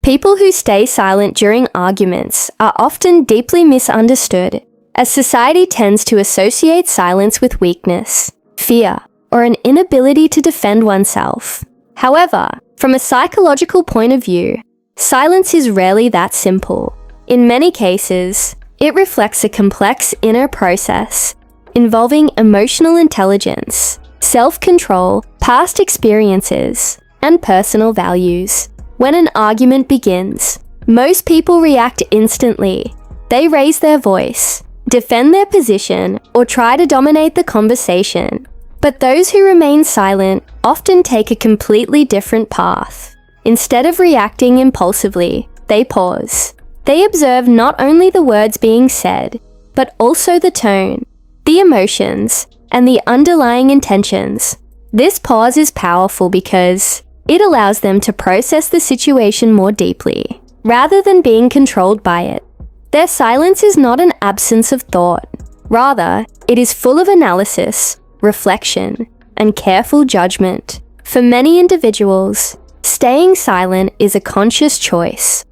People who stay silent during arguments are often deeply misunderstood, as society tends to associate silence with weakness, fear, or an inability to defend oneself. However, from a psychological point of view, silence is rarely that simple. In many cases, it reflects a complex inner process involving emotional intelligence, self-control, past experiences, and personal values. When an argument begins, most people react instantly. They raise their voice, defend their position, or try to dominate the conversation. But those who remain silent often take a completely different path. Instead of reacting impulsively, they pause. They observe not only the words being said, but also the tone, the emotions, and the underlying intentions. This pause is powerful because it allows them to process the situation more deeply, rather than being controlled by it. Their silence is not an absence of thought. Rather, it is full of analysis, reflection, and careful judgment. For many individuals, staying silent is a conscious choice,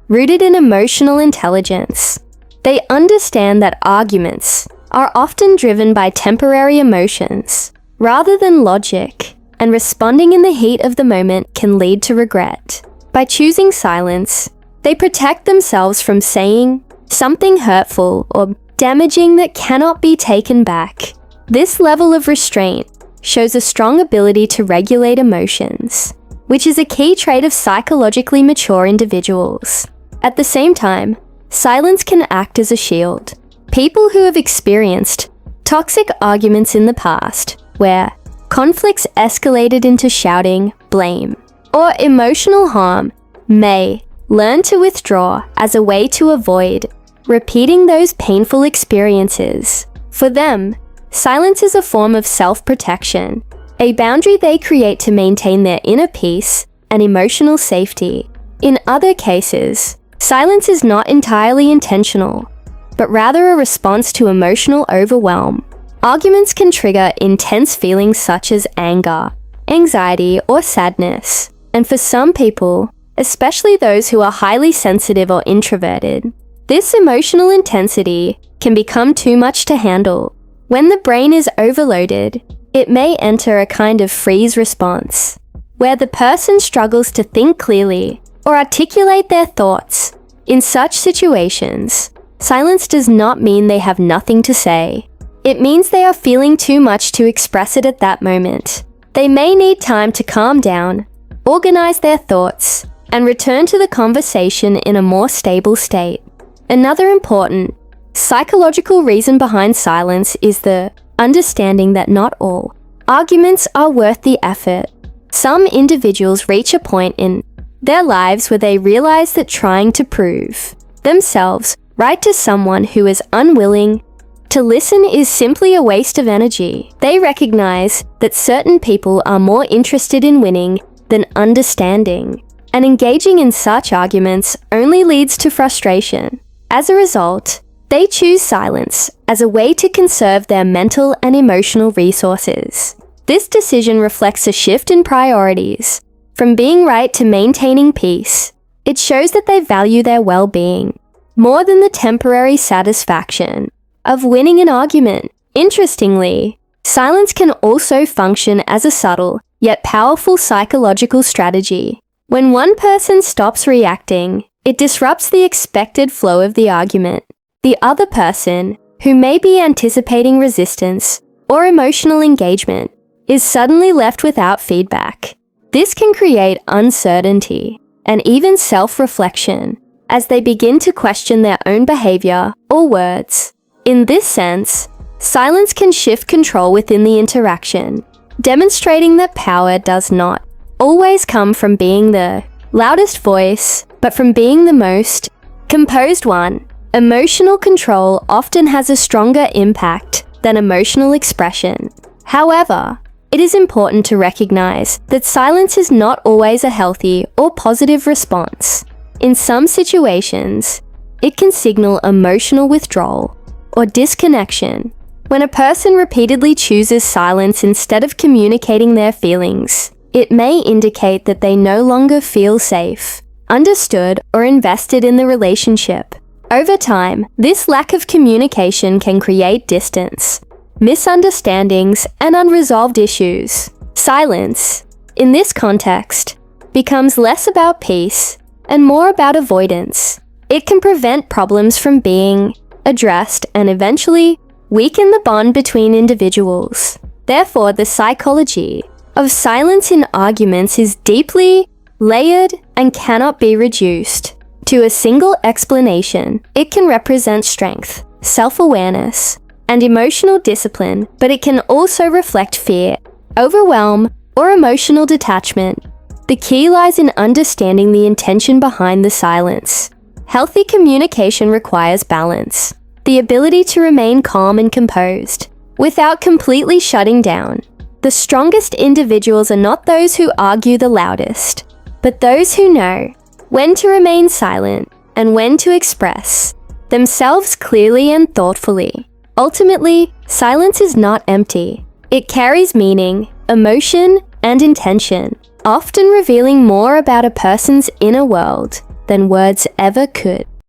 rooted in emotional intelligence. They understand that arguments are often driven by temporary emotions, rather than logic, and responding in the heat of the moment can lead to regret. By choosing silence, they protect themselves from saying something hurtful or damaging that cannot be taken back. This level of restraint shows a strong ability to regulate emotions, which is a key trait of psychologically mature individuals. At the same time, silence can act as a shield. People who have experienced toxic arguments in the past, where conflicts escalated into shouting, blame, or emotional harm, may learn to withdraw as a way to avoid repeating those painful experiences. For them, silence is a form of self-protection, a boundary they create to maintain their inner peace and emotional safety. In other cases, silence is not entirely intentional, but rather a response to emotional overwhelm. Arguments can trigger intense feelings such as anger, anxiety, or sadness. And for some people, especially those who are highly sensitive or introverted, this emotional intensity can become too much to handle. When the brain is overloaded, it may enter a kind of freeze response, where the person struggles to think clearly or articulate their thoughts. In such situations, silence does not mean they have nothing to say. It means they are feeling too much to express it at that moment. They may need time to calm down, organize their thoughts, and return to the conversation in a more stable state. Another important psychological reason behind silence is the understanding that not all arguments are worth the effort. Some individuals reach a point in their lives where they realize that trying to prove themselves right to someone who is unwilling to listen is simply a waste of energy. They recognize that certain people are more interested in winning than understanding, and engaging in such arguments only leads to frustration. As a result, they choose silence as a way to conserve their mental and emotional resources. This decision reflects a shift in priorities. From being right to maintaining peace, it shows that they value their well-being more than the temporary satisfaction of winning an argument. Interestingly, silence can also function as a subtle yet powerful psychological strategy. When one person stops reacting, it disrupts the expected flow of the argument. The other person, who may be anticipating resistance or emotional engagement, is suddenly left without feedback. This can create uncertainty and even self-reflection as they begin to question their own behavior or words. In this sense, silence can shift control within the interaction, demonstrating that power does not always come from being the loudest voice, but from being the most composed one. Emotional control often has a stronger impact than emotional expression. However, it is important to recognize that silence is not always a healthy or positive response. In some situations, it can signal emotional withdrawal or disconnection. When a person repeatedly chooses silence instead of communicating their feelings, it may indicate that they no longer feel safe, understood, or invested in the relationship. Over time, this lack of communication can create distance, misunderstandings, and unresolved issues. Silence, in this context, becomes less about peace and more about avoidance. It can prevent problems from being addressed and eventually weaken the bond between individuals. Therefore, the psychology of silence in arguments is deeply layered and cannot be reduced to a single explanation. It can represent strength, self-awareness, and emotional discipline, but it can also reflect fear, overwhelm, or emotional detachment. The key lies in understanding the intention behind the silence. Healthy communication requires balance, the ability to remain calm and composed, without completely shutting down. The strongest individuals are not those who argue the loudest, but those who know when to remain silent and when to express themselves clearly and thoughtfully. Ultimately, silence is not empty. It carries meaning, emotion, and intention, often revealing more about a person's inner world than words ever could.